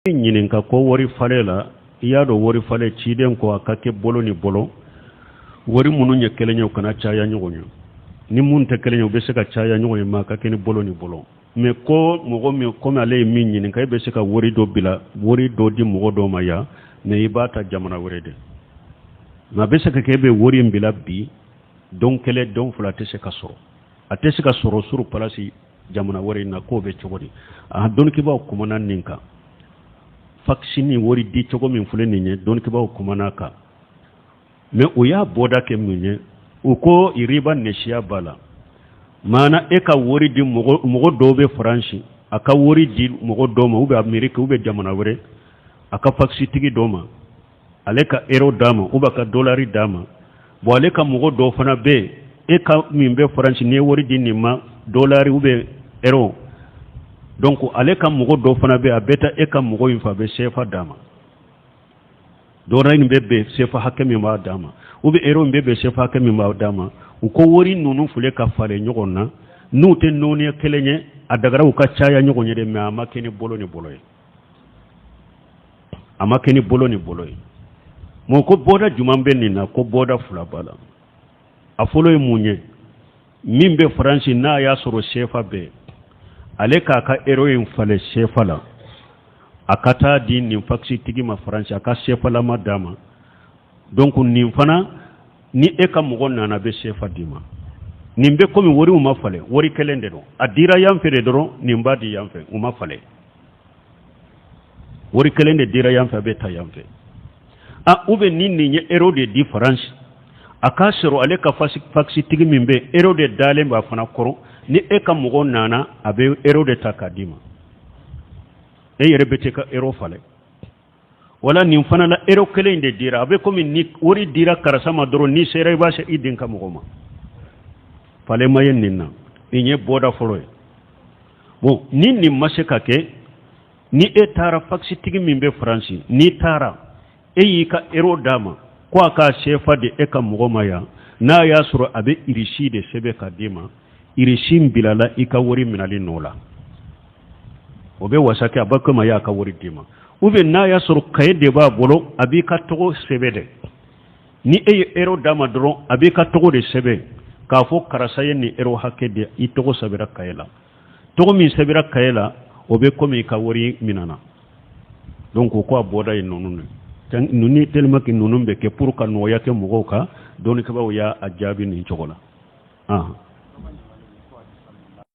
Ñininka ko wori fale la iya do wori fale ciden ko akake bolo ni bolo wori munu nye kelenyo kana caya ñogonyo ni mun te kelenyo be se ka caya ñogonyo ma ka keni bolo ni bolo me ko mogo mi ko ale min ñininka be se ka wori do bila wori do di mogo do ma ya me ibata jamana wore de ma be se ka kebe wori mbila bi don kele don fula te se ka soro ate se ka soro suru palasi jamana wore na ko be cogodi a don ki ba ko manan ninka faksini wori di cogo min fule ninye don kibaw kumanaka me uya boda ke munye uko iriba neshiya bala mana eka wori di mogo dobe franchi aka wori di mogo doma ube amerika ube jamana wore aka faksi tigi doma aleka euro dama ube ka dolari dama bo aleka mogo do fana be eka min be franchi ne wori di nima dolari ube euro donc ale ka mogo do fana be abeta e ka mogo infa be sefa dama do rain be sefa hakemi ma dama ubi ero be sefa hakemi ma dama uko wori nunu fule ka fale nyogonna nute noni kelenye adagara uka chaya nyogonye de ma makeni bolo ni boloy amakeni bolo ni boloy mo ko boda jumambe ni na ko boda fula bala afolo munye mimbe franchi na ya soro sefa be ale ka ka heroin fale shefala akata di nin faksi tigi ma France aka shefala ma dama donc nin fana ni e ka mogo nana be shefa dima nin be komi wori uma fale wori kelende do adira yam fere do nin badi yam fe uma fale wori kelende dira yam fe be ta yam fe a ube nin ni hero de di France aka sero ale ka faksi tigi mimbe hero de dale ba fana koro ni e ka mogo nana abe ero de takadima e yere bete ka ero fale wala nin fana la ero kele inde dira abe komi ni wori dira karasama doro ni sere ba se idin ka mogo ma fale mayen ninna inye boda folo bon ni mashe ka ke ni e tara faksi tigi mimbe franci ni tara e yi ka ero dama ko aka shefa de e ka mogo ma ya na ya suro abe irishi de sebe kadima irishim bilala ika wori minali nola obe wasake abaka ma ya ka wori dima ube na ya suru kayde ba bolo abika togo sebede ni ero dama dron abika togo de sebe ka fo karasaye ni ero hakede itogo sabira kayela togo min sabira kayela obe komi ka wori minana donc ko aboda e nonune tan nuni telma ki nonumbe ke pour ka noya ke mogoka doni ka ba ya ajabi ni chogola